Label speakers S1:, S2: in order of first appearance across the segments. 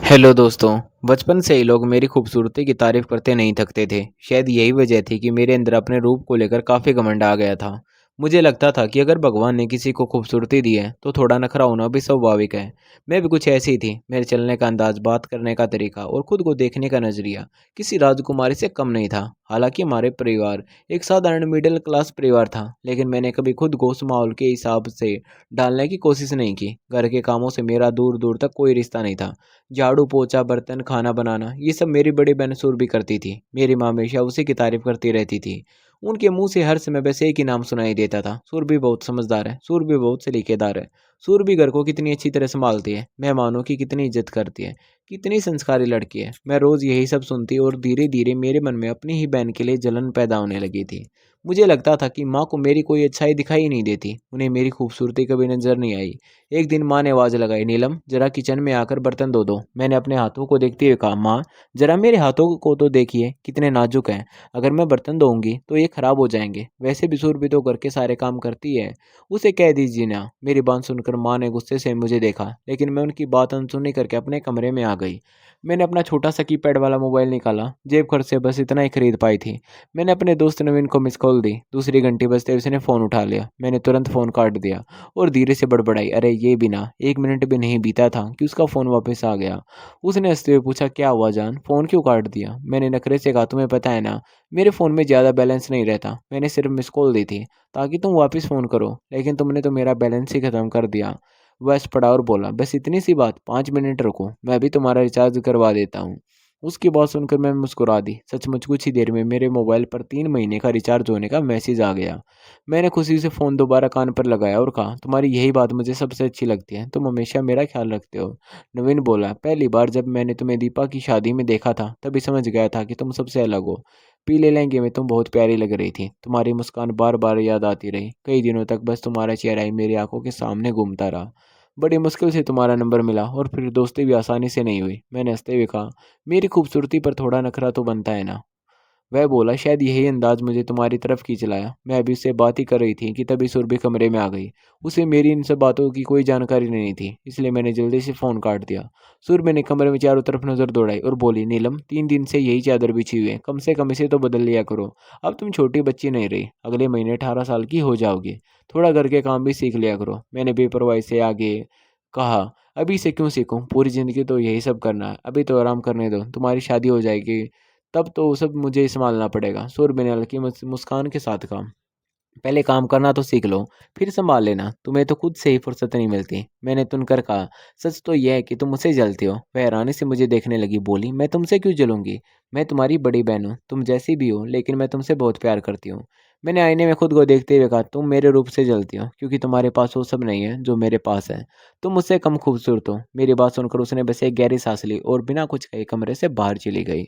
S1: Hello दोस्तों। बचपन से ही लोग मेरी खूबसूरती की तारीफ करते नहीं थकते थे। शायद यही वजह थी कि मेरे अंदर अपने रूप को लेकर काफ़ी घमंड आ गया था। मुझे लगता था कि अगर भगवान ने किसी को खूबसूरती दी है तो थोड़ा नखरा होना भी स्वाभाविक है। मैं भी कुछ ऐसी थी। मेरे चलने का अंदाज, बात करने का तरीका और खुद को देखने का नज़रिया किसी राजकुमारी से कम नहीं था। हालांकि हमारे परिवार एक साधारण मिडिल क्लास परिवार था, लेकिन मैंने कभी खुद को उस माहौल के हिसाब से डालने की कोशिश नहीं की। घर के कामों से मेरा दूर दूर तक कोई रिश्ता नहीं था। झाड़ू पोछा, बर्तन, खाना बनाना, ये सब मेरी बड़ी बहन सुरभि करती थी। मेरी माँ हमेशा उसी की तारीफ करती रहती थी। उनके मुंह से हर समय बस एक ही नाम सुनाई देता था, सुरभि बहुत समझदार है, सुरभि बहुत सलीकेदार है। सुरभि घर को कितनी अच्छी तरह संभालती है, मेहमानों की कितनी इज्जत करती है, कितनी संस्कारी लड़की है। मैं रोज यही सब सुनती और धीरे धीरे मेरे मन में अपनी ही बहन के लिए जलन पैदा होने लगी थी। मुझे लगता था कि माँ को मेरी कोई अच्छाई दिखाई नहीं देती, उन्हें मेरी खूबसूरती कभी नजर नहीं आई। एक दिन माँ ने आवाज़ लगाई, नीलम जरा किचन में आकर बर्तन धो दो। मैंने अपने हाथों को देखते हुए कहा, माँ जरा मेरे हाथों को तो देखिए कितने नाजुक हैं। अगर मैं बर्तन धोऊंगी तो ये खराब हो जाएंगे। वैसे भी सूरबी तो घर के सारे काम करती है, उसे कह दीजिए ना। मेरी बात सुनकर माँ ने गुस्से से मुझे देखा, लेकिन मैं उनकी बात अनसुनी करके अपने कमरे में आ गई। मैंने अपना छोटा सा कीपैड वाला मोबाइल निकाला, जेब खर्च से बस इतना ही खरीद पाई थी। मैंने अपने दोस्त नवीन को मिस कॉल दी। दूसरी घंटी बजते उसने फ़ोन उठा लिया। मैंने तुरंत फ़ोन काट दिया और धीरे से बड़बड़ाई, अरे ये भी ना, 1 मिनट भी नहीं बीता था कि उसका फ़ोन वापस आ गया। उसने हंसते हुए पूछा, क्या हुआ जान, फ़ोन क्यों काट दिया? मैंने नखरे से कहा, तुम्हें पता है ना, मेरे फ़ोन में ज़्यादा बैलेंस नहीं रहता। मैंने सिर्फ मिस कॉल दी थी ताकि तुम वापस फ़ोन करो, लेकिन तुमने तो मेरा बैलेंस ही ख़त्म कर दिया। बस पड़ा और बोला, बस इतनी सी बात, 5 मिनट रुको, मैं भी तुम्हारा रिचार्ज करवा देता हूँ। उसकी बात सुनकर मैं मुस्कुरा दी। सचमुच कुछ ही देर में मेरे मोबाइल पर 3 महीने का रिचार्ज होने का मैसेज आ गया। मैंने खुशी से फ़ोन दोबारा कान पर लगाया और कहा, तुम्हारी यही बात मुझे सबसे अच्छी लगती है, तुम हमेशा मेरा ख्याल रखते हो। नवीन बोला, पहली बार जब मैंने तुम्हें दीपा की शादी में देखा था तभी समझ गया था कि तुम सबसे अलग हो। पीले लहंगे में तुम बहुत प्यारी लग रही थी, तुम्हारी मुस्कान बार बार याद आती रही। कई दिनों तक बस तुम्हारा चेहरा ही मेरी आंखों के सामने घूमता रहा। बड़ी मुश्किल से तुम्हारा नंबर मिला और फिर दोस्ती भी आसानी से नहीं हुई। मैंने हंसते हुए कहा, मेरी खूबसूरती पर थोड़ा नखरा तो बनता है ना। वह बोला, शायद यही अंदाज मुझे तुम्हारी तरफ खींच लाया। मैं अभी उससे बात ही कर रही थी कि तभी सुरभि कमरे में आ गई। उसे मेरी इन सब बातों की कोई जानकारी नहीं थी, इसलिए मैंने जल्दी से फ़ोन काट दिया। सुरभि ने कमरे में चारों तरफ नज़र दौड़ाई और बोली, नीलम 3 दिन से यही चादर बिछी हुई है, कम से कम इसे तो बदल लिया करो। अब तुम छोटी बच्ची नहीं रही, अगले महीने 18 साल की हो जाओगी। थोड़ा घर के काम भी सीख लिया करो। मैंने बेपरवाही से आगे कहा, अभी से क्यों सीखूं, पूरी ज़िंदगी तो यही सब करना है, अभी तो आराम करने दो, तुम्हारी शादी हो जाएगी तब तो सब मुझे ही सँभालना पड़ेगा। सूरबी ने हल्की मुस्कान के साथ कहा, पहले काम करना तो सीख लो, फिर सँभाल लेना, तुम्हें तो खुद से ही फुर्सत नहीं मिलती। मैंने तुनकर कहा, सच तो यह है कि तुम मुझसे जलती हो। वह हैरानी से मुझे देखने लगी, बोली, मैं तुमसे क्यों जलूंगी? मैं तुम्हारी बड़ी बहन हूँ, तुम जैसी भी हो, लेकिन मैं तुमसे बहुत प्यार करती हूँ। मैंने आईने में खुद को देखते हुए कहा, तुम मेरे रूप से जलती हो क्योंकि तुम्हारे पास वो सब नहीं है जो मेरे पास है। तुम मुझसे कम खूबसूरत हो। मेरी बात सुनकर उसने बस एक गहरी सांस ली और बिना कुछ कहे कमरे से बाहर चली गई।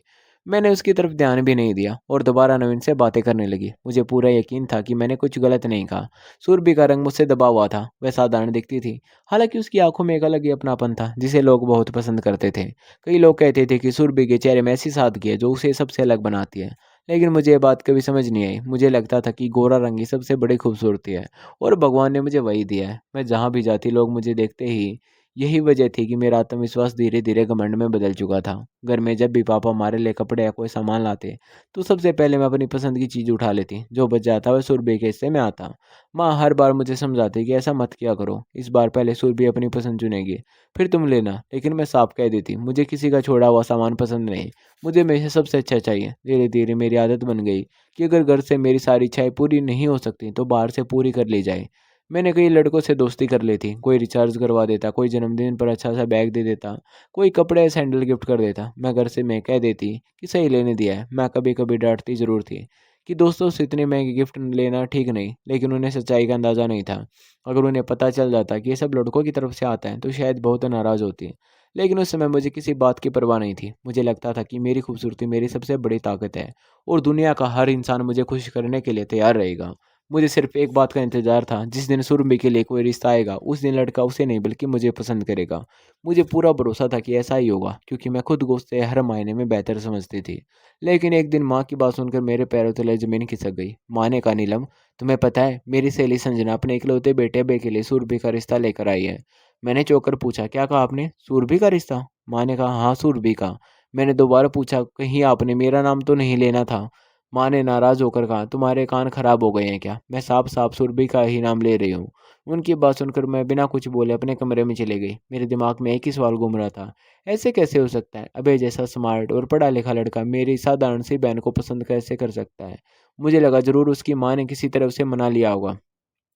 S1: मैंने उसकी तरफ ध्यान भी नहीं दिया और दोबारा नवीन से बातें करने लगी। मुझे पूरा यकीन था कि मैंने कुछ गलत नहीं कहा। सुरभि का रंग मुझसे दबा हुआ था, वह साधारण दिखती थी। हालांकि उसकी आंखों में एक अलग ही अपनापन था जिसे लोग बहुत पसंद करते थे। कई लोग कहते थे कि सुरभि के चेहरे में ऐसी सादगी है जो उसे सबसे अलग बनाती है, लेकिन मुझे ये बात कभी समझ नहीं आई। मुझे लगता था कि गोरा रंग ही सबसे बड़ी खूबसूरती है और भगवान ने मुझे वही दिया है। मैं जहाँ भी जाती लोग मुझे देखते ही यही वजह थी कि मेरा आत्मविश्वास धीरे धीरे घमंड में बदल चुका था। घर में जब भी पापा हमारे लिए कपड़े या कोई सामान लाते तो सबसे पहले मैं अपनी पसंद की चीज़ उठा लेती, जो बच जाता वह सुरभि के हिस्से में आता। माँ हर बार मुझे समझाती कि ऐसा मत किया करो, इस बार पहले सुरभि अपनी पसंद चुनेगी, फिर तुम लेना। लेकिन मैं साफ कह देती, मुझे किसी का छोड़ा हुआ सामान पसंद नहीं, मुझे हमेशा सबसे अच्छा चाहिए। धीरे धीरे मेरी आदत बन गई कि अगर घर से मेरी सारी इच्छाएं पूरी नहीं हो सकती तो बाहर से पूरी कर ली जाए। मैंने कई लड़कों से दोस्ती कर ली थी, कोई रिचार्ज करवा देता, कोई जन्मदिन पर अच्छा सा बैग दे देता, कोई कपड़े या सैंडल गिफ्ट कर देता। मैं घर से मैं कह देती कि सही लेने दिया है। मैं कभी कभी डांटती ज़रूर थी कि दोस्तों से इतने महंगे गिफ्ट लेना ठीक नहीं, लेकिन उन्हें सच्चाई का अंदाज़ा नहीं था। अगर उन्हें पता चल जाता कि ये सब लड़कों की तरफ से आता है तो शायद बहुत नाराज़ होती। लेकिन उस समय मुझे किसी बात की परवाह नहीं थी। मुझे लगता था कि मेरी खूबसूरती मेरी सबसे बड़ी ताकत है और दुनिया का हर इंसान मुझे खुश करने के लिए तैयार रहेगा। मुझे सिर्फ एक बात का इंतज़ार था, जिस दिन सुरभि के लिए कोई रिश्ता आएगा उस दिन लड़का उसे नहीं बल्कि मुझे पसंद करेगा। मुझे पूरा भरोसा था कि ऐसा ही होगा क्योंकि मैं खुद को उससे हर मायने में बेहतर समझती थी। लेकिन एक दिन माँ की बात सुनकर मेरे पैरों तले ज़मीन खिसक गई। माँ ने कहा, नीलम तुम्हें पता है मेरी सहेली संजना अपने इकलौते बेटे अभय के लिए सुरभि का रिश्ता लेकर आई है। मैंने चौंक कर पूछा, क्या कहा आपने, सुरभि का रिश्ता? माँ ने कहा, हाँ सुरभि का। मैंने दोबारा पूछा, कहीं आपने मेरा नाम तो नहीं लेना था? माँ ने नाराज़ होकर कहा, तुम्हारे कान खराब हो गए हैं क्या? मैं साफ साफ सुरभि का ही नाम ले रही हूँ। उनकी बात सुनकर मैं बिना कुछ बोले अपने कमरे में चली गई। मेरे दिमाग में एक ही सवाल घूम रहा था, ऐसे कैसे हो सकता है? अभय जैसा स्मार्ट और पढ़ा लिखा लड़का मेरी साधारण सी बहन को पसंद कैसे कर सकता है? मुझे लगा ज़रूर उसकी माँ ने किसी तरह उसे मना लिया होगा,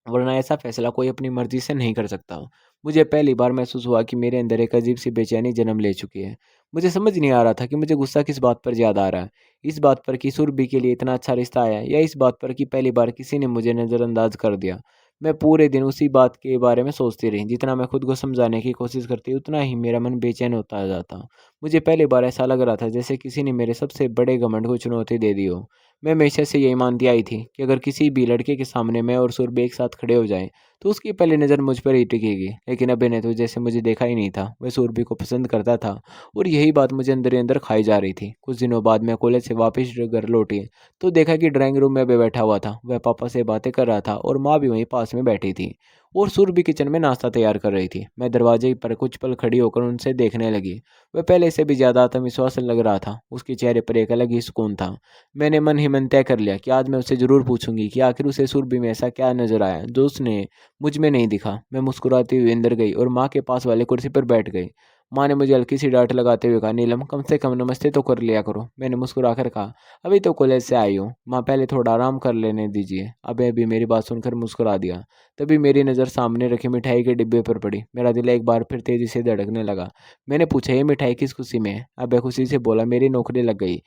S1: वरना ऐसा फैसला कोई अपनी मर्जी से नहीं कर सकता। मुझे पहली बार महसूस हुआ कि मेरे अंदर एक अजीब सी बेचैनी जन्म ले चुकी है। मुझे समझ नहीं आ रहा था कि मुझे गुस्सा किस बात पर ज़्यादा आ रहा है। इस बात पर कि सुरभि के लिए इतना अच्छा रिश्ता आया, या इस बात पर कि पहली बार किसी ने मुझे नज़रअंदाज कर दिया। मैं पूरे दिन उसी बात के बारे में सोचती रही। जितना मैं खुद को समझाने की कोशिश करती उतना ही मेरा मन बेचैन होता जाता। मुझे पहली बार ऐसा लग रहा था जैसे किसी ने मेरे सबसे बड़े घमंड को चुनौती दे दी हो। मैं हमेशा से यही मानती आई थी कि अगर किसी भी लड़के के सामने मैं और सुरभि एक साथ खड़े हो जाएं, तो उसकी पहली नज़र मुझ पर ही टिकेगी। लेकिन अभी ने तो जैसे मुझे देखा ही नहीं था, वह सुरभि को पसंद करता था, और यही बात मुझे अंदर ही अंदर खाई जा रही थी। कुछ दिनों बाद मैं कॉलेज से वापस घर लौटी तो देखा कि ड्राइंग रूम में अभी बैठा हुआ था। वह पापा से बातें कर रहा था और माँ भी वहीं पास में बैठी थी, और सुरभि किचन में नाश्ता तैयार कर रही थी। मैं दरवाजे पर कुछ पल खड़ी होकर उनसे देखने लगी। वह पहले से भी ज़्यादा आत्मविश्वास लग रहा था। उसके चेहरे पर एक अलग ही सुकून था। मैंने मन ही मन तय कर लिया कि आज मैं उससे ज़रूर पूछूंगी कि आखिर उसे सुरभि में ऐसा क्या नज़र आया जो उसने मुझ में नहीं दिखा। मैं मुस्कुराती हुई अंदर गई और माँ के पास वाली कुर्सी पर बैठ गई। माँ ने मुझे हल्की सी डांट लगाते हुए कहा, नीलम कम से कम नमस्ते तो कर लिया करो। मैंने मुस्कुराकर कहा, अभी तो कॉलेज से आई हूँ माँ, पहले थोड़ा आराम कर लेने दीजिए। अबे अभी मेरी बात सुनकर मुस्कुरा दिया। तभी मेरी नज़र सामने रखी मिठाई के डिब्बे पर पड़ी। मेरा दिल एक बार फिर तेज़ी से धड़कने लगा। मैंने पूछा, ये मिठाई किस खुशी में है? अबे खुशी से बोला, मेरी नौकरी लग गई।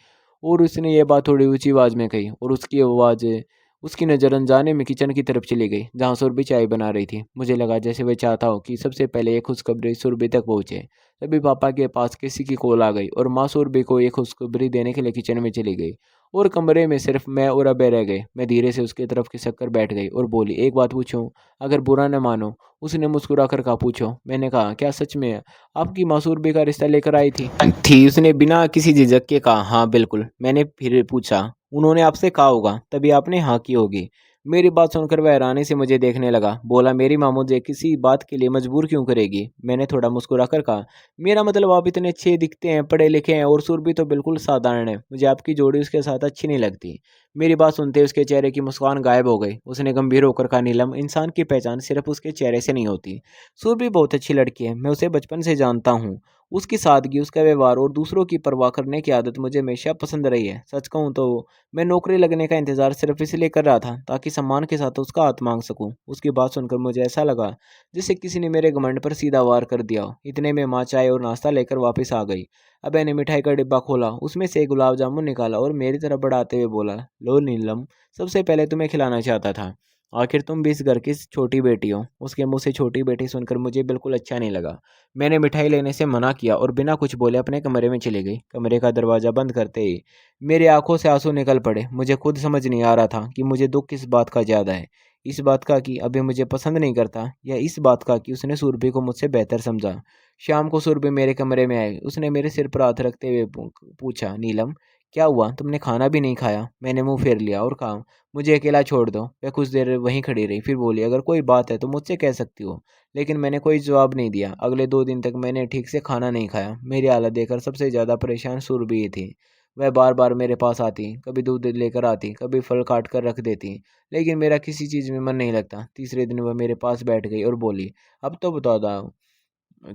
S1: और उसने ये बात थोड़ी ऊंची आवाज़ में कही, और उसकी नज़र अनजाने में किचन की तरफ चली गई जहाँ सुरभि चाय बना रही थी। मुझे लगा जैसे वह चाहता हो कि सबसे पहले ये खुशखबरी सुरभि तक पहुँचे। तभी पापा के पास किसी की कॉल आ गई और माँ सुरभि को एक खुशखबरी देने के लिए किचन में चली गई, और कमरे में सिर्फ मैं और अबे रह गए। मैं धीरे से उसकी तरफ खिसक कर बैठ गई और बोली, एक बात पूछूं? अगर बुरा न मानो। उसने मुस्कुरा कर कहा, पूछो। मैंने कहा, क्या सच में आपकी माँ सुरभि का रिश्ता लेकर आई थी? उसने बिना किसी झिझक के कहा, हाँ बिल्कुल। मैंने फिर पूछा, उन्होंने आपसे कहा होगा तभी आपने हाँ की होगी। मेरी बात सुनकर वह हैरानी से मुझे देखने लगा। बोला, मेरी माँ मुझे किसी बात के लिए मजबूर क्यों करेगी? मैंने थोड़ा मुस्कुराकर कहा, मेरा मतलब आप इतने अच्छे दिखते हैं, पढ़े लिखे हैं, और सुर भी तो बिल्कुल साधारण है। मुझे आपकी जोड़ी उसके साथ अच्छी नहीं लगती। मेरी बात सुनते उसके चेहरे की मुस्कान गायब हो गई। उसने गंभीर होकर कहा, नीलम, इंसान की पहचान सिर्फ उसके चेहरे से नहीं होती। सुर भी बहुत अच्छी लड़की है, मैं उसे बचपन से जानता हूँ। उसकी सादगी, उसका व्यवहार और दूसरों की परवाह करने की आदत मुझे हमेशा पसंद रही है। सच कहूँ तो मैं नौकरी लगने का इंतजार सिर्फ इसलिए कर रहा था ताकि सम्मान के साथ उसका हाथ मांग सकूं। उसकी बात सुनकर मुझे ऐसा लगा जैसे किसी ने मेरे घमंड पर सीधा वार कर दिया हो। इतने में माँ चाय और नाश्ता लेकर वापस आ गई। अब मैंने मिठाई का डिब्बा खोला, उसमें से एक गुलाब जामुन निकाला और मेरी तरफ बढ़ाते हुए बोला, लो नीलम, सबसे पहले तुम्हें खिलाना चाहता था। आखिर तुम भी इस घर की छोटी बेटी हो। उसके मुंह से छोटी बेटी सुनकर मुझे बिल्कुल अच्छा नहीं लगा। मैंने मिठाई लेने से मना किया और बिना कुछ बोले अपने कमरे में चली गई। कमरे का दरवाजा बंद करते ही मेरी आंखों से आंसू निकल पड़े। मुझे खुद समझ नहीं आ रहा था कि मुझे दुख किस बात का ज़्यादा है, इस बात का कि अभी मुझे पसंद नहीं करता, या इस बात का कि उसने सुरभि को मुझसे बेहतर समझा। शाम को सुरभि मेरे कमरे में आई। उसने मेरे सिर पर हाथ रखते हुए पूछा, नीलम, क्या हुआ? तुमने खाना भी नहीं खाया? मैंने मुंह फेर लिया और कहा, मुझे अकेला छोड़ दो। वह कुछ देर वहीं खड़ी रही, फिर बोली, अगर कोई बात है तो मुझसे कह सकती हो। लेकिन मैंने कोई जवाब नहीं दिया। अगले 2 दिन तक मैंने ठीक से खाना नहीं खाया। मेरी हालत देखकर सबसे ज़्यादा परेशान सुरभि ही थी। वह बार बार मेरे पास आती, कभी दूध लेकर आती, कभी फल काट कर रख देती, लेकिन मेरा किसी चीज़ में मन नहीं लगता। तीसरे दिन वह मेरे पास बैठ गई और बोली, अब तो बता दो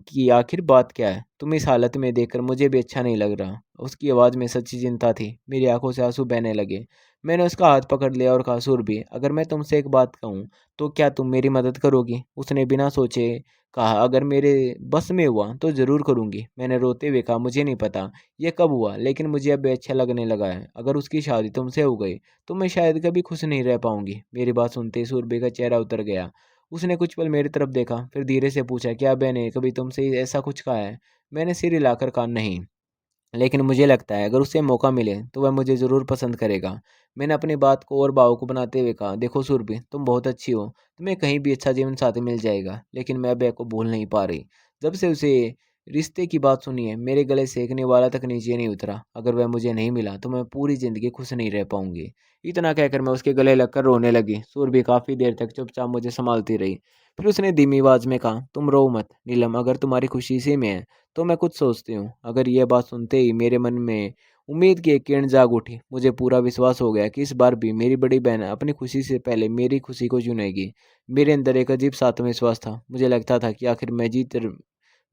S1: कि आखिर बात क्या है? तुम इस हालत में देखकर मुझे भी अच्छा नहीं लग रहा। उसकी आवाज़ में सच्ची चिंता थी। मेरी आंखों से आंसू बहने लगे। मैंने उसका हाथ पकड़ लिया और कहा, सुरभि, अगर मैं तुमसे एक बात कहूँ तो क्या तुम मेरी मदद करोगी? उसने बिना सोचे कहा, अगर मेरे बस में हुआ तो ज़रूर करूँगी। मैंने रोते हुए कहा, मुझे नहीं पता ये कब हुआ, लेकिन मुझे अब अच्छा लगने लगा है। अगर उसकी शादी तुमसे हो गई तो मैं शायद कभी खुश नहीं रह पाऊंगी। मेरी बात सुनते ही सुरभि का चेहरा उतर गया। उसने कुछ पल मेरी तरफ देखा, फिर धीरे से पूछा, क्या मैंने कभी तुमसे ऐसा कुछ कहा है? मैंने सिर हिलाकर कहा, नहीं, लेकिन मुझे लगता है अगर उसे मौका मिले तो वह मुझे ज़रूर पसंद करेगा। मैंने अपनी बात को और भावुक बनाते हुए कहा, देखो सुरभि, तुम बहुत अच्छी हो, तुम्हें कहीं भी अच्छा जीवन साथी मिल जाएगा, लेकिन मैं अभय को भूल नहीं पा रही। जब से उसे रिश्ते की बात सुनिए, मेरे गले सेकने वाला तक नीचे नहीं उतरा। अगर वह मुझे नहीं मिला तो मैं पूरी ज़िंदगी खुश नहीं रह पाऊँगी। इतना कहकर मैं उसके गले लगकर रोने लगी। सुरभि काफ़ी देर तक चुपचाप मुझे सँभालती रही। फिर उसने धीमी आवाज़ में कहा, "तुम रो मत नीलम, अगर तुम्हारी खुशी इसी में है, तो मैं कुछ सोचती हूँ।" अगर यह बात सुनते ही मेरे मन में उम्मीद की एक किरण जाग उठी। मुझे पूरा विश्वास हो गया कि इस बार भी मेरी बड़ी बहन अपनी खुशी से पहले मेरी खुशी को चुनेगी। मेरे अंदर एक अजीब-सा आत्मविश्वास था। मुझे लगता था कि आखिर मैं जीत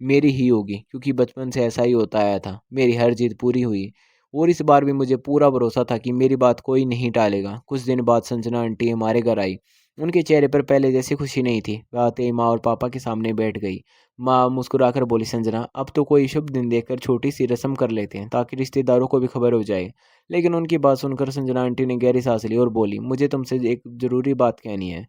S1: मेरी ही होगी, क्योंकि बचपन से ऐसा ही होता आया था। मेरी हर जिद पूरी हुई और इस बार भी मुझे पूरा भरोसा था कि मेरी बात कोई नहीं टालेगा। कुछ दिन बाद संजना आंटी हमारे घर आई। उनके चेहरे पर पहले जैसी खुशी नहीं थी। वह आते ही माँ और पापा के सामने बैठ गई। माँ मुस्कुराकर बोली, संजना, अब तो कोई शुभ दिन देखकर छोटी सी रस्म कर लेते हैं ताकि रिश्तेदारों को भी खबर हो जाए। लेकिन उनकी बात सुनकर संजना आंटी ने गहरी सांस ली और बोली, मुझे तुमसे एक जरूरी बात कहनी है।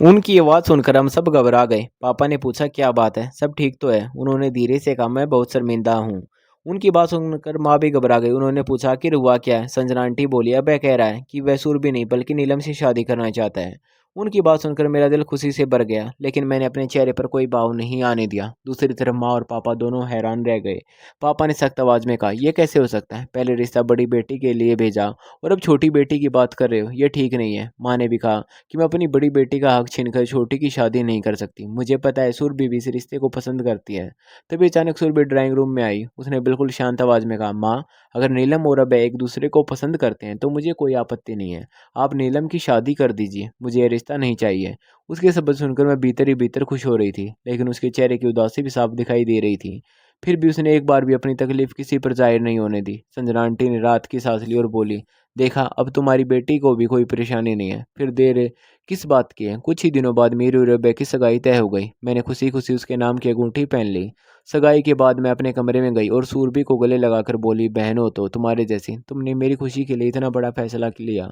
S1: उनकी आवाज़ सुनकर हम सब घबरा गए। पापा ने पूछा, क्या बात है? सब ठीक तो है? उन्होंने धीरे से कहा, मैं बहुत शर्मिंदा हूँ। उनकी बात सुनकर माँ भी घबरा गई। उन्होंने पूछा, आखिर हुआ क्या है? संजना आंटी बोली, अब वह कह रहा है कि वह सुरभि नहीं बल्कि नीलम से शादी करना चाहता है। उनकी बात सुनकर मेरा दिल खुशी से भर गया, लेकिन मैंने अपने चेहरे पर कोई भाव नहीं आने दिया। दूसरी तरफ माँ और पापा दोनों हैरान रह गए। पापा ने सख्त आवाज़ में कहा, यह कैसे हो सकता है? पहले रिश्ता बड़ी बेटी के लिए भेजा और अब छोटी बेटी की बात कर रहे हो, यह ठीक नहीं है। माँ ने भी कहा कि मैं अपनी बड़ी बेटी का हक छीनकर छोटी की शादी नहीं कर सकती। मुझे पता है सुरभि भी इस रिश्ते को पसंद करती है। तभी अचानक सुरभि ड्राइंग रूम में आई। उसने बिल्कुल शांत आवाज़ में कहा, माँ, अगर नीलम और अभय एक दूसरे को पसंद करते हैं तो मुझे कोई आपत्ति नहीं है। आप नीलम की शादी कर दीजिए, मुझे ये रिश्ता नहीं चाहिए। उसके शब्द सुनकर मैं भीतर ही भीतर खुश हो रही थी, लेकिन उसके चेहरे की उदासी भी साफ दिखाई दे रही थी। फिर भी उसने एक बार भी अपनी तकलीफ किसी पर जाहिर नहीं होने दी। संजना आंटी ने रात की सांस ली और बोली, देखा, अब तुम्हारी बेटी को भी कोई परेशानी नहीं है। फिर देर किस बात की है? कुछ ही दिनों बाद मेरी और अभय की सगाई तय हो गई। मैंने खुशी खुशी उसके नाम की अंगूठी पहन ली। सगाई के बाद मैं अपने कमरे में गई और सूरभि को गले लगाकर बोली, बहन हो तो तुम्हारे जैसी, तुमने मेरी खुशी के लिए इतना बड़ा फैसला लिया।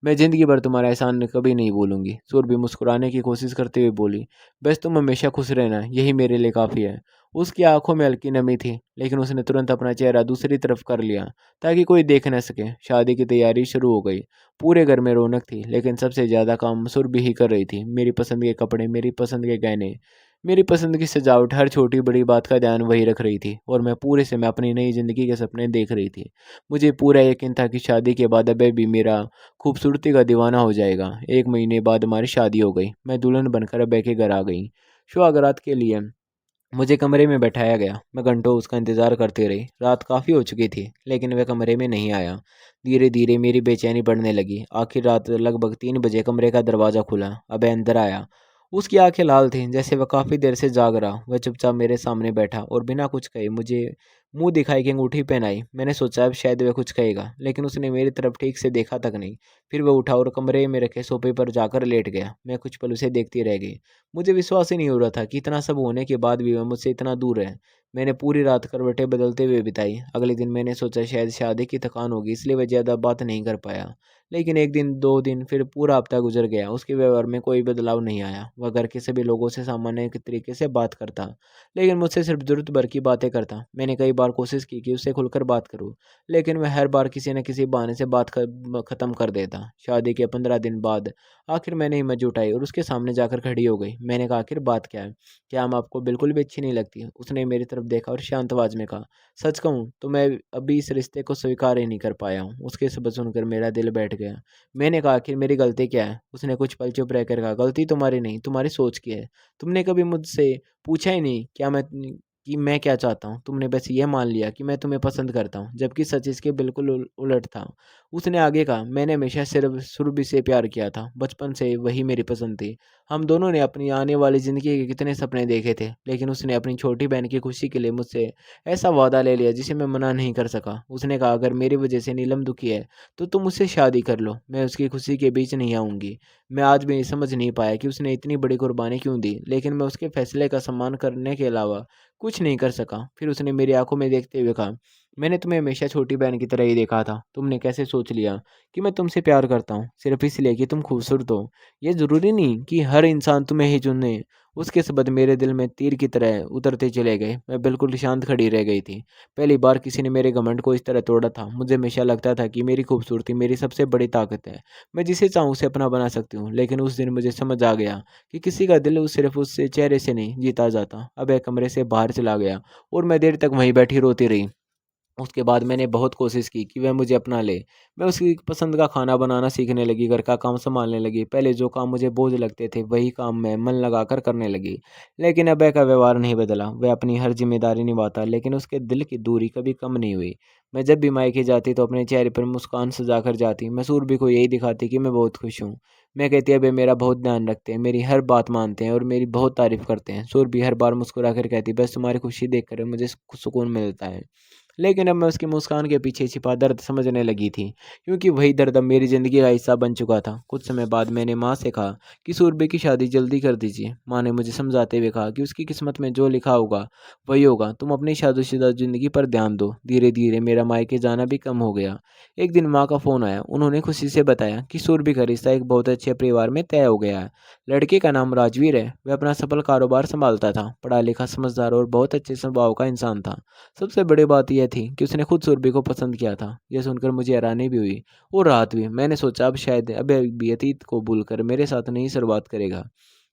S1: मैं जिंदगी भर तुम्हारा एहसान कभी नहीं भूलूंगी। सूरभि मुस्कुराने की कोशिश करते हुए बोली, बस तुम हमेशा खुश रहना, यही मेरे लिए काफ़ी है। उसकी आंखों में हल्की नमी थी, लेकिन उसने तुरंत अपना चेहरा दूसरी तरफ कर लिया ताकि कोई देख न सके। शादी की तैयारी शुरू हो गई। पूरे घर में रौनक थी, लेकिन सबसे ज़्यादा काम सुरभि ही कर रही थी। मेरी पसंद के कपड़े, मेरी पसंद के गहने, मेरी पसंद की सजावट, हर छोटी बड़ी बात का ध्यान वही रख रही थी और मैं पूरे से मैं अपनी नई ज़िंदगी के सपने देख रही थी। मुझे पूरा यकीन था कि शादी के बाद अबे भी मेरा खूबसूरती का दीवाना हो जाएगा। 1 महीने बाद हमारी शादी हो गई। मैं दुल्हन बनकर अबे के घर आ गई। सुहागरात के लिए मुझे कमरे में बैठाया गया। मैं घंटों उसका इंतज़ार करती रही। रात काफ़ी हो चुकी थी, लेकिन वह कमरे में नहीं आया। धीरे धीरे मेरी बेचैनी बढ़ने लगी। आखिर रात लगभग 3 बजे कमरे का दरवाज़ा खुला। अबे अंदर आया। उसकी आंखें लाल थीं, जैसे वह काफ़ी देर से जाग रहा। वह चुपचाप मेरे सामने बैठा और बिना कुछ कहे मुझे मुंह दिखाई की अंगूठी पहनाई। मैंने सोचा अब शायद वह कुछ कहेगा, लेकिन उसने मेरी तरफ ठीक से देखा तक नहीं। फिर वह उठा और कमरे में रखे सोफे पर जाकर लेट गया। मैं कुछ पल उसे देखती रह गई। मुझे विश्वास ही नहीं हो रहा था कि इतना सब होने के बाद भी वह मुझसे इतना दूर है। मैंने पूरी रात करवटें बदलते हुए बिताई। अगले दिन मैंने सोचा शायद शादी की थकान होगी, इसलिए वह ज़्यादा बात नहीं कर पाया। लेकिन 1 दिन, 2 दिन, फिर पूरा हफ्ता गुजर गया। उसके व्यवहार में कोई बदलाव नहीं आया। वह घर के सभी लोगों से सामान्य के तरीके से बात करता, लेकिन मुझसे सिर्फ ज़रूरत भर की बातें करता। मैंने कई बार कोशिश की कि उससे खुलकर बात करूं, लेकिन वह हर बार किसी न किसी बहाने से बात ख़त्म कर देता। शादी के 15 दिन बाद आखिर मैंने हिम्मत जुटाई और उसके सामने जाकर खड़ी हो गई। मैंने कहा, आखिर बात क्या है? क्या हम आपको बिल्कुल भी अच्छी नहीं लगती? उसने मेरी तरफ देखा और शांत आवाज़ में कहा, सच कहूँ तो मैं अभी इस रिश्ते को स्वीकार ही नहीं कर पाया हूँ। उसके शब्द सुनकर मेरा दिल बैठ गया। मैंने कहा, आखिर मेरी गलती क्या है? उसने कुछ पल चुप रहकर कहा, गलती तुम्हारी नहीं, तुम्हारी सोच की है। तुमने कभी मुझसे पूछा ही नहीं कि मैं क्या चाहता हूँ। तुमने बस ये मान लिया कि मैं तुम्हें पसंद करता हूँ, जबकि सच इसके बिल्कुल उलट था। उसने आगे कहा, मैंने हमेशा सिर्फ सुरभि से प्यार किया था। बचपन से वही मेरी पसंद थी। हम दोनों ने अपनी आने वाली ज़िंदगी के कितने सपने देखे थे, लेकिन उसने अपनी छोटी बहन की खुशी के लिए मुझसे ऐसा वादा ले लिया जिसे मैं मना नहीं कर सका। उसने कहा, अगर मेरी वजह से नीलम दुखी है तो तुम उससे शादी कर लो, मैं उसकी खुशी के बीच नहीं आऊँगी। मैं आज भी समझ नहीं पाया कि उसने इतनी बड़ी कुर्बानी क्यों दी, लेकिन मैं उसके फैसले का सम्मान करने के अलावा कुछ नहीं कर सका। फिर उसने मेरी आंखों में देखते हुए कहा, मैंने तुम्हें हमेशा छोटी बहन की तरह ही देखा था। तुमने कैसे सोच लिया कि मैं तुमसे प्यार करता हूँ सिर्फ इसलिए कि तुम खूबसूरत हो? ये ज़रूरी नहीं कि हर इंसान तुम्हें ही चुने। उसके शब्द मेरे दिल में तीर की तरह उतरते चले गए। मैं बिल्कुल शांत खड़ी रह गई थी। पहली बार किसी ने मेरे घमंड को इस तरह तोड़ा था। मुझे हमेशा लगता था कि मेरी खूबसूरती मेरी सबसे बड़ी ताकत है। मैं जिसे चाहूँ उसे अपना बना सकती हूँ। लेकिन उस दिन मुझे समझ आ गया कि किसी का दिल सिर्फ उससे चेहरे से नहीं जीता जाता। अब एक कमरे से बाहर चला गया और मैं देर तक वहीं बैठी रोती रही। उसके बाद मैंने बहुत कोशिश की कि वह मुझे अपना ले। मैं उसकी पसंद का खाना बनाना सीखने लगी, घर का काम सँभालने लगी। पहले जो काम मुझे बोझ लगते थे, वही काम मैं मन लगाकर करने लगी। लेकिन अभय का व्यवहार नहीं बदला। वह अपनी हर ज़िम्मेदारी निभाता, लेकिन उसके दिल की दूरी कभी कम नहीं हुई। मैं जब भी मायके जाती तो अपने चेहरे पर मुस्कान सजाकर जाती। मैं सूरभि को यही दिखाती कि मैं बहुत खुश हूँ। मैं कहती, अभय मेरा बहुत ध्यान रखते हैं, मेरी हर बात मानते हैं और मेरी बहुत तारीफ़ करते हैं। सूरभि हर बार मुस्कुराकर कहती, बस तुम्हारी खुशी देखकर मुझे सुकून मिलता है। लेकिन अब मैं उसकी मुस्कान के पीछे छिपा दर्द समझने लगी थी, क्योंकि वही दर्द अब मेरी ज़िंदगी का हिस्सा बन चुका था। कुछ समय बाद मैंने माँ से कहा कि सूरबे की शादी जल्दी कर दीजिए। माँ ने मुझे समझाते हुए कहा कि उसकी किस्मत में जो लिखा होगा वही होगा, तुम अपनी शादीशुदा ज़िंदगी पर ध्यान दो। धीरे धीरे मेरा मायके जाना भी कम हो गया। एक दिन माँ का फ़ोन आया। उन्होंने खुशी से बताया कि सूरबी का रिश्ता एक बहुत अच्छे परिवार में तय हो गया है। लड़के का नाम राजवीर है। वह अपना सफल कारोबार संभालता था, पढ़ा लिखा, समझदार और बहुत अच्छे स्वभाव का इंसान था। सबसे बड़ी बात यह थी कि उसने खुद सुरभि को पसंद किया था। यह सुनकर मुझे हैरानी भी हुई और राहत भी। मैंने सोचा अब शायद अब भी अतीत को भूलकर मेरे साथ नई शुरुआत करेगा।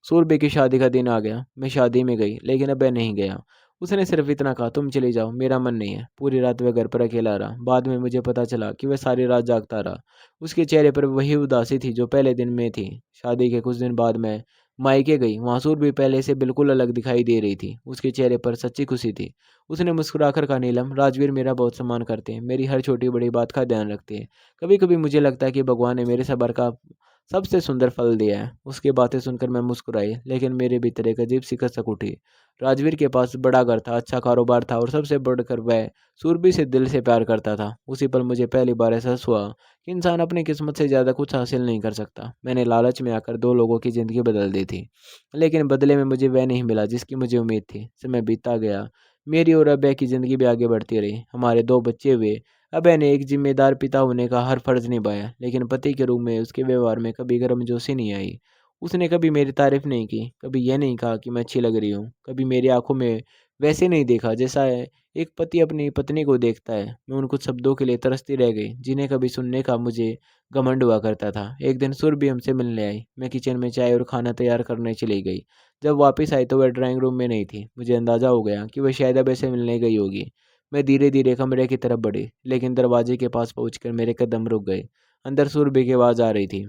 S1: सुरभि की शादी का दिन आ गया। मैं शादी में गई, लेकिन अब वह नहीं गया। उसने सिर्फ इतना कहा, तुम चली जाओ, मेरा मन नहीं है। पूरी रात वह घर पर अकेला रहा। बाद में मुझे पता चला कि वह सारी रात जागता रहा। उसके चेहरे पर वही उदासी थी जो पहले दिन में थी। शादी के कुछ दिन बाद मैं मायके गई। वहाँ सुरभि पहले से बिल्कुल अलग दिखाई दे रही थी। उसके चेहरे पर सच्ची खुशी थी। उसने मुस्कुराकर कहा, नीलम, राजवीर मेरा बहुत सम्मान करते हैं, मेरी हर छोटी बड़ी बात का ध्यान रखते हैं। कभी कभी मुझे लगता है कि भगवान ने मेरे सब्र का सबसे सुंदर फल दिया है। उसकी बातें सुनकर मैं मुस्कुराई, लेकिन मेरे भीतर एक अजीब सी कसक उठी। राजवीर के पास बड़ा घर था, अच्छा कारोबार था और सबसे बढ़कर वह सूरबी से दिल से प्यार करता था। उसी पर मुझे पहली बार एहसास हुआ कि इंसान अपनी किस्मत से ज़्यादा कुछ हासिल नहीं कर सकता। मैंने लालच में आकर दो लोगों की ज़िंदगी बदल दी थी, लेकिन बदले में मुझे वह नहीं मिला जिसकी मुझे उम्मीद थी। समय बीतता गया। मेरी और अभय की ज़िंदगी भी आगे बढ़ती रही। हमारे 2 बच्चे हुए। अभय ने एक ज़िम्मेदार पिता होने का हर फ़र्ज़ निभाया, लेकिन पति के रूप में उसके व्यवहार में कभी गर्मजोशी नहीं आई। उसने कभी मेरी तारीफ़ नहीं की, कभी यह नहीं कहा कि मैं अच्छी लग रही हूँ, कभी मेरी आँखों में वैसे नहीं देखा जैसा एक पति अपनी पत्नी को देखता है। मैं उन कुछ शब्दों के लिए तरसती रह गई, जिन्हें कभी सुनने का मुझे घमंड हुआ करता था। एक दिन सुरभि हमसे मिलने आई। मैं किचन में चाय और खाना तैयार करने चली गई। जब वापस आई तो वह ड्राइंग रूम में नहीं थी। मुझे अंदाज़ा हो गया कि वह शायद अब ऐसे मिलने गई होगी। मैं धीरे-धीरे कमरे की तरफ बढ़ी, लेकिन दरवाजे के पास पहुंचकर मेरे कदम रुक गए। अंदर सुरभि की आवाज़ आ रही थी।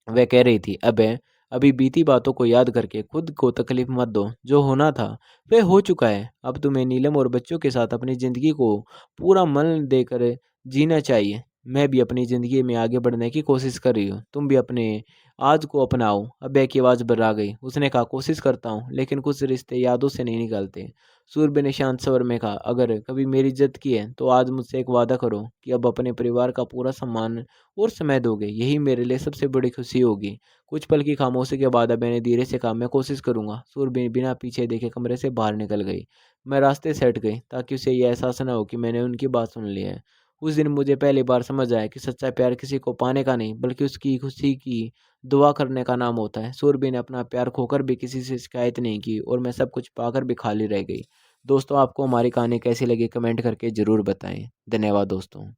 S1: वह कह रही थी, अबे, अभी बीती बातों को याद करके खुद को तकलीफ मत दो। जो होना था वह हो चुका है। अब तुम्हें नीलम और बच्चों के साथ अपनी ज़िंदगी को पूरा मन देकर जीना चाहिए। मैं भी अपनी ज़िंदगी में आगे बढ़ने की कोशिश कर रही हूँ। तुम भी अपने आज को अपनाओ। अबे की आवाज़ भर्रा गई। उसने कहा, कोशिश करता हूँ, लेकिन कुछ रिश्ते यादों से नहीं निकलते। सूरबे ने शांत स्वर में कहा, अगर कभी मेरी इज्जत की है तो आज मुझसे एक वादा करो कि अब अपने परिवार का पूरा सम्मान और समय दोगे। यही मेरे लिए सबसे बड़ी खुशी होगी। कुछ पल की खामोशी के बाद अब मैंने धीरे से कहा, मैं कोशिश करूंगा। सूरबी बिना पीछे देखे कमरे से बाहर निकल गई। मैं रास्ते से हट गई ताकि उसे यह एहसास न हो कि मैंने उनकी बात सुन ली है। उस दिन मुझे पहली बार समझ आया कि सच्चा प्यार किसी को पाने का नहीं, बल्कि उसकी खुशी की दुआ करने का नाम होता है। सूरबी ने अपना प्यार खोकर भी किसी से शिकायत नहीं की और मैं सब कुछ पाकर भी खाली रह गई। दोस्तों, आपको हमारी कहानी कैसी लगी कमेंट करके ज़रूर बताएं। धन्यवाद दोस्तों।